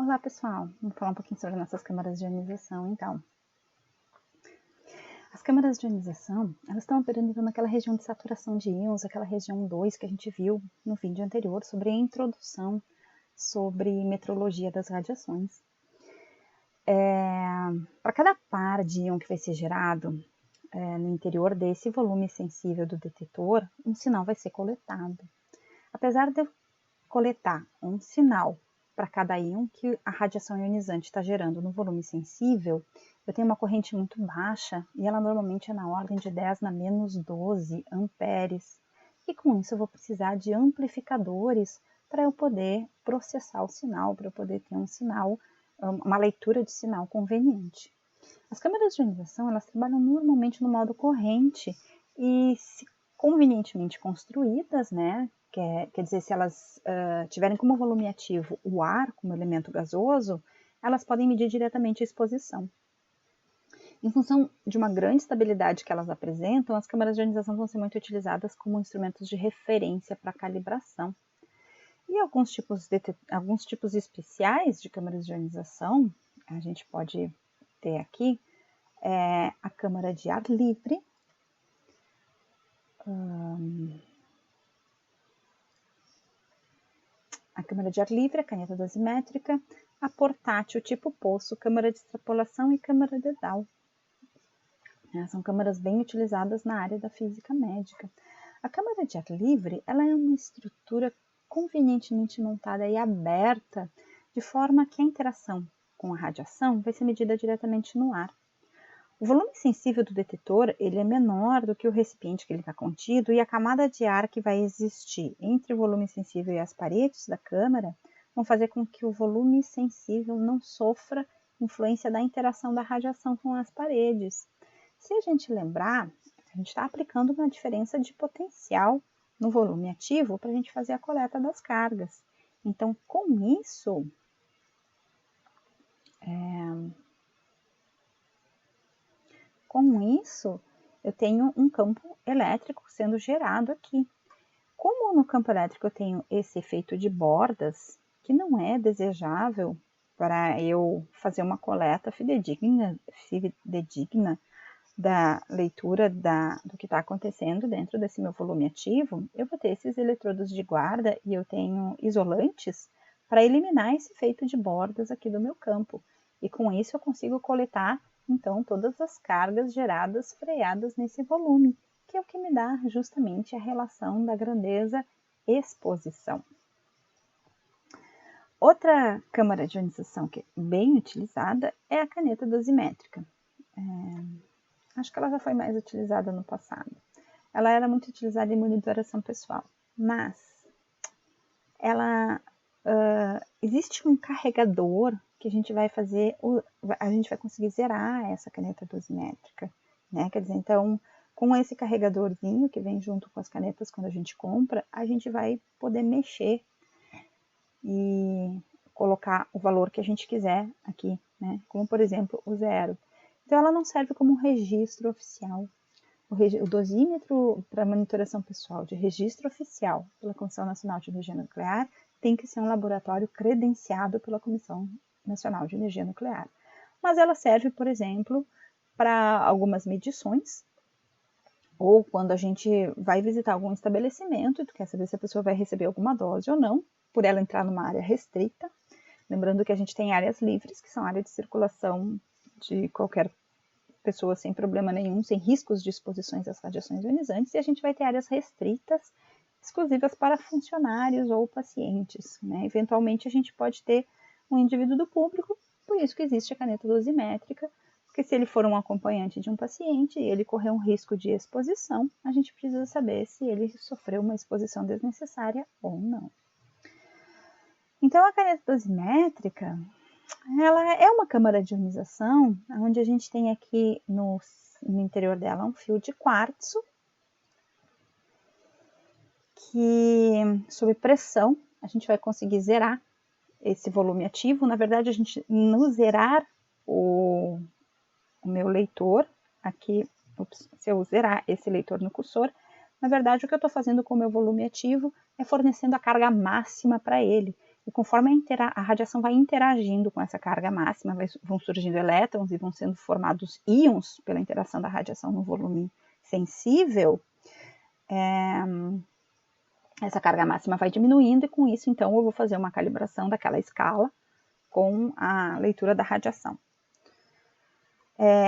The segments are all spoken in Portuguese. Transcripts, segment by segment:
Olá pessoal, vamos falar um pouquinho sobre nossas câmaras de ionização então. As câmaras de ionização, elas estão operando naquela região de saturação de íons, aquela região 2 que a gente viu no vídeo anterior sobre a introdução sobre metrologia das radiações. Para cada par de íon que vai ser gerado no interior desse volume sensível do detetor, um sinal vai ser coletado. Apesar de eu coletar um sinal para cada íon que a radiação ionizante está gerando no volume sensível, eu tenho uma corrente muito baixa e ela normalmente é na ordem de 10 na menos 12 amperes. E com isso eu vou precisar de amplificadores para eu poder processar o sinal, para eu poder ter um sinal, uma leitura de sinal conveniente. As câmeras de ionização, elas trabalham normalmente no modo corrente e, se convenientemente construídas, né? Quer dizer, se elas tiverem como volume ativo o ar como elemento gasoso, elas podem medir diretamente a exposição. Em função de uma grande estabilidade que elas apresentam, as câmeras de ionização vão ser muito utilizadas como instrumentos de referência para calibração. E alguns tipos especiais de câmeras de ionização, a gente pode ter aqui a câmara de ar livre, a caneta dosimétrica, a portátil tipo poço, câmara de extrapolação e câmara de Dow. São câmaras bem utilizadas na área da física médica. A câmara de ar livre, ela é uma estrutura convenientemente montada e aberta, de forma que a interação com a radiação vai ser medida diretamente no ar. O volume sensível do detetor ele é menor do que o recipiente que ele está contido e a camada de ar que vai existir entre o volume sensível e as paredes da câmara vão fazer com que o volume sensível não sofra influência da interação da radiação com as paredes. Se a gente lembrar, a gente está aplicando uma diferença de potencial no volume ativo para a gente fazer a coleta das cargas. Então, com isso, eu tenho um campo elétrico sendo gerado aqui. Como no campo elétrico eu tenho esse efeito de bordas, que não é desejável para eu fazer uma coleta fidedigna da leitura do que está acontecendo dentro desse meu volume ativo, eu vou ter esses eletrodos de guarda e eu tenho isolantes para eliminar esse efeito de bordas aqui do meu campo. E com isso eu consigo coletar, então, todas as cargas geradas freadas nesse volume, que é o que me dá justamente a relação da grandeza-exposição. Outra câmara de ionização que é bem utilizada é a caneta dosimétrica. Acho que ela já foi mais utilizada no passado. Ela era muito utilizada em monitoração pessoal, mas existe um carregador que a gente vai conseguir zerar essa caneta dosimétrica, né? Quer dizer, então, com esse carregadorzinho que vem junto com as canetas quando a gente compra, a gente vai poder mexer e colocar o valor que a gente quiser aqui, né? Como, por exemplo, o 0. Então, ela não serve como um registro oficial. O dosímetro para monitoração pessoal de registro oficial pela Comissão Nacional de Energia Nuclear tem que ser um laboratório credenciado pela Comissão Nacional de Energia Nuclear. Mas ela serve, por exemplo, para algumas medições, ou quando a gente vai visitar algum estabelecimento e tu quer saber se a pessoa vai receber alguma dose ou não, por ela entrar numa área restrita. Lembrando que a gente tem áreas livres, que são áreas de circulação de qualquer pessoa sem problema nenhum, sem riscos de exposições às radiações ionizantes, e a gente vai ter áreas restritas, exclusivas para funcionários ou pacientes, né? Eventualmente a gente pode ter um indivíduo do público, por isso que existe a caneta dosimétrica, porque se ele for um acompanhante de um paciente e ele correr um risco de exposição, a gente precisa saber se ele sofreu uma exposição desnecessária ou não. Então a caneta dosimétrica, ela é uma câmara de ionização, onde a gente tem aqui no interior dela um fio de quartzo, que sob pressão a gente vai conseguir zerar esse volume ativo. Na verdade, no zerar o meu leitor, aqui, se eu zerar esse leitor no cursor, na verdade o que eu estou fazendo com o meu volume ativo é fornecendo a carga máxima para ele. e conforme a radiação vai interagindo com essa carga máxima, vão surgindo elétrons e vão sendo formados íons pela interação da radiação no volume sensível, essa carga máxima vai diminuindo e com isso, então, eu vou fazer uma calibração daquela escala com a leitura da radiação.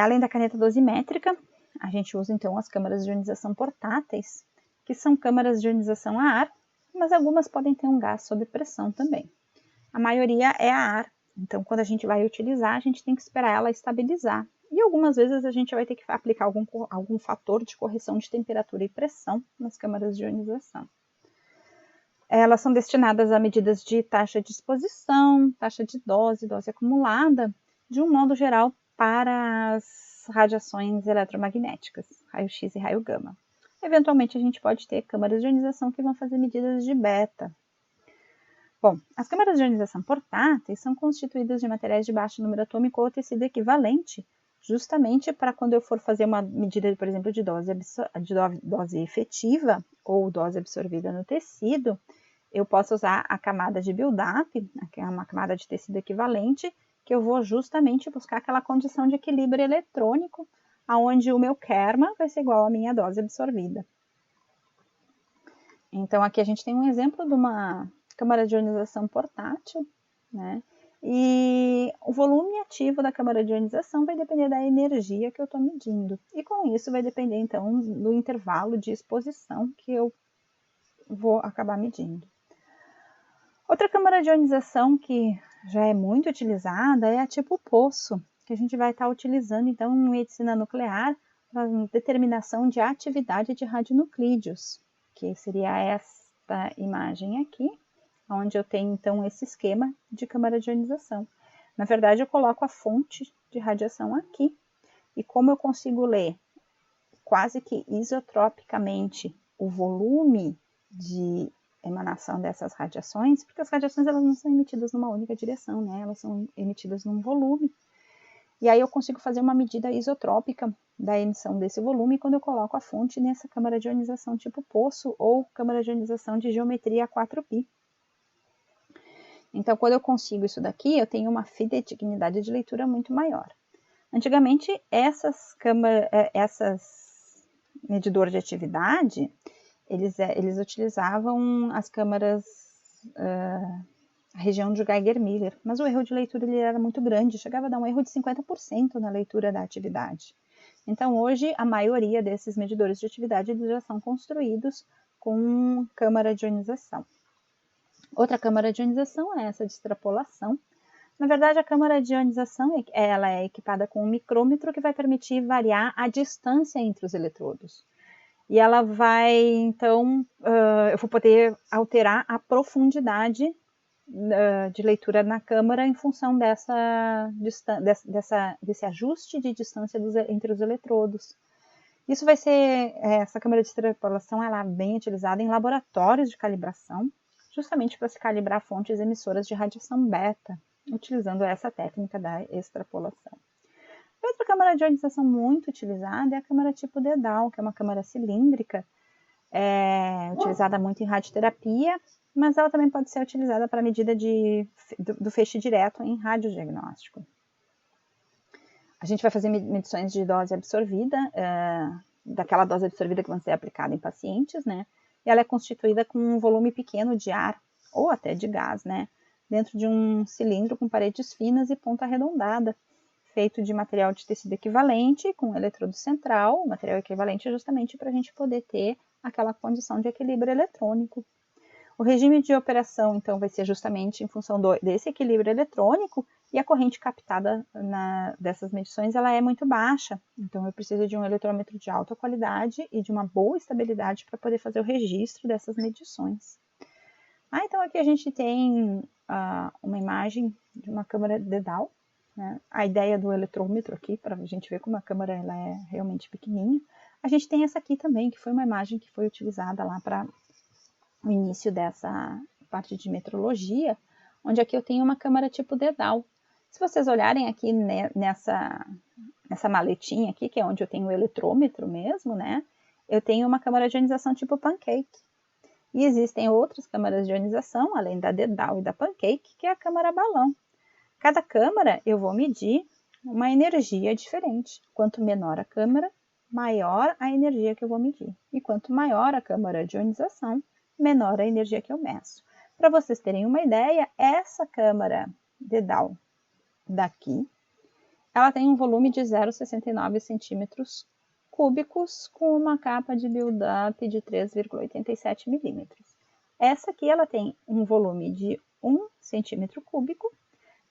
Além da caneta dosimétrica, a gente usa, então, as câmaras de ionização portáteis, que são câmaras de ionização a ar, mas algumas podem ter um gás sob pressão também. A maioria é a ar, então, quando a gente vai utilizar, a gente tem que esperar ela estabilizar. E algumas vezes a gente vai ter que aplicar algum fator de correção de temperatura e pressão nas câmaras de ionização. Elas são destinadas a medidas de taxa de exposição, taxa de dose acumulada, de um modo geral, para as radiações eletromagnéticas, raio-x e raio gama. Eventualmente, a gente pode ter câmaras de ionização que vão fazer medidas de beta. Bom, as câmaras de ionização portáteis são constituídas de materiais de baixo número atômico ou tecido equivalente, justamente para quando eu for fazer uma medida, por exemplo, de dose efetiva ou dose absorvida no tecido, eu posso usar a camada de build-up, que é uma camada de tecido equivalente, que eu vou justamente buscar aquela condição de equilíbrio eletrônico, onde o meu kerma vai ser igual à minha dose absorvida. Então, aqui a gente tem um exemplo de uma câmara de ionização portátil, né? E o volume ativo da câmara de ionização vai depender da energia que eu estou medindo. E com isso vai depender, então, do intervalo de exposição que eu vou acabar medindo. Outra câmara de ionização que já é muito utilizada é a tipo poço, que a gente vai estar utilizando, então, em medicina nuclear para determinação de atividade de radionuclídeos, que seria esta imagem aqui, onde eu tenho, então, esse esquema de câmara de ionização. Na verdade, eu coloco a fonte de radiação aqui, e como eu consigo ler quase que isotropicamente o volume de emanação dessas radiações, porque as radiações elas não são emitidas numa única direção, né? Elas são emitidas num volume. E aí eu consigo fazer uma medida isotrópica da emissão desse volume quando eu coloco a fonte nessa câmara de ionização tipo poço ou câmara de ionização de geometria 4π. Então, quando eu consigo isso daqui, eu tenho uma fidedignidade de leitura muito maior. Antigamente, essas medidores de atividade, eles utilizavam as câmaras, a região de Geiger-Müller, mas o erro de leitura ele era muito grande, chegava a dar um erro de 50% na leitura da atividade. Então, hoje, a maioria desses medidores de atividade eles já são construídos com câmara de ionização. Outra câmara de ionização é essa de extrapolação. Na verdade, a câmara de ionização ela é equipada com um micrômetro que vai permitir variar a distância entre os eletrodos. E ela vai, então, eu vou poder alterar a profundidade de leitura na câmara em função desse ajuste de distância entre os eletrodos. Isso vai ser, essa câmara de extrapolação, ela é bem utilizada em laboratórios de calibração, justamente para se calibrar fontes emissoras de radiação beta, utilizando essa técnica da extrapolação. Outra câmara de ionização muito utilizada é a câmara tipo Dedal, que é uma câmara cilíndrica, utilizada muito em radioterapia, mas ela também pode ser utilizada para medida do feixe direto em radiodiagnóstico. A gente vai fazer medições de dose absorvida, daquela dose absorvida que vai ser aplicada em pacientes, né? E ela é constituída com um volume pequeno de ar, ou até de gás, né? Dentro de um cilindro com paredes finas e ponta arredondada, feito de material de tecido equivalente, com eletrodo central, material equivalente justamente para a gente poder ter aquela condição de equilíbrio eletrônico. O regime de operação, então, vai ser justamente em função desse equilíbrio eletrônico, e a corrente captada dessas medições ela é muito baixa, então eu preciso de um eletrômetro de alta qualidade e de uma boa estabilidade para poder fazer o registro dessas medições. Então aqui a gente tem uma imagem de uma câmara Dedal, né? A ideia do eletrômetro aqui, para a gente ver como a câmara ela é realmente pequenininha. A gente tem essa aqui também, que foi uma imagem que foi utilizada lá para o início dessa parte de metrologia, onde aqui eu tenho uma câmara tipo Dedal. Se vocês olharem aqui nessa maletinha aqui, que é onde eu tenho o eletrômetro mesmo, né? Eu tenho uma câmara de ionização tipo Pancake. E existem outras câmaras de ionização, além da Dedal e da Pancake, que é a câmara balão. Cada câmara eu vou medir uma energia diferente. Quanto menor a câmara, maior a energia que eu vou medir. E quanto maior a câmara de ionização, menor a energia que eu meço. Para vocês terem uma ideia, essa câmara Dedal daqui, ela tem um volume de 0,69 centímetros cúbicos com uma capa de build-up de 3,87 milímetros. Essa aqui ela tem um volume de 1 centímetro cúbico.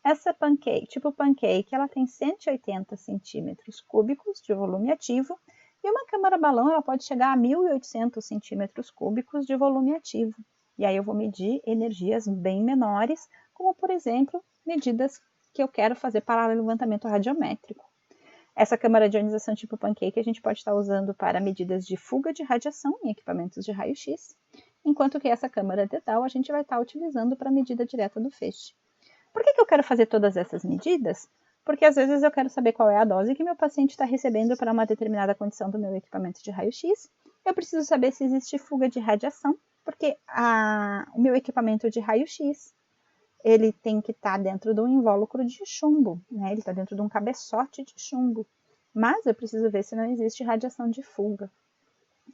Essa pancake, tipo pancake, ela tem 180 centímetros cúbicos de volume ativo. E uma câmara balão ela pode chegar a 1.800 centímetros cúbicos de volume ativo. E aí eu vou medir energias bem menores, como por exemplo, medidas que eu quero fazer para levantamento radiométrico. Essa câmara de ionização tipo pancake a gente pode estar usando para medidas de fuga de radiação em equipamentos de raio-x, enquanto que essa câmara Dedal a gente vai estar utilizando para medida direta do feixe. Por que eu quero fazer todas essas medidas? Porque às vezes eu quero saber qual é a dose que meu paciente está recebendo para uma determinada condição do meu equipamento de raio-x. Eu preciso saber se existe fuga de radiação, porque o meu equipamento de raio-x ele tem que estar dentro de um invólucro de chumbo, né? Ele está dentro de um cabeçote de chumbo. Mas eu preciso ver se não existe radiação de fuga.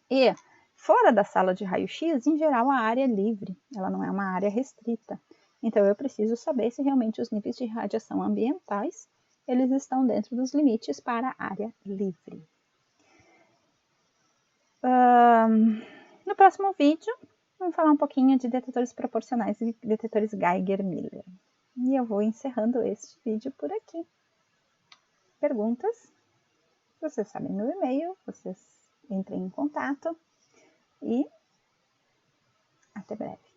E fora da sala de raio-x, em geral, a área é livre, ela não é uma área restrita. Então eu preciso saber se realmente os níveis de radiação ambientais eles estão dentro dos limites para a área livre. No próximo vídeo, vamos falar um pouquinho de detetores proporcionais e detetores Geiger-Müller. E eu vou encerrando este vídeo por aqui. Perguntas? Vocês sabem meu e-mail, vocês entrem em contato e até breve.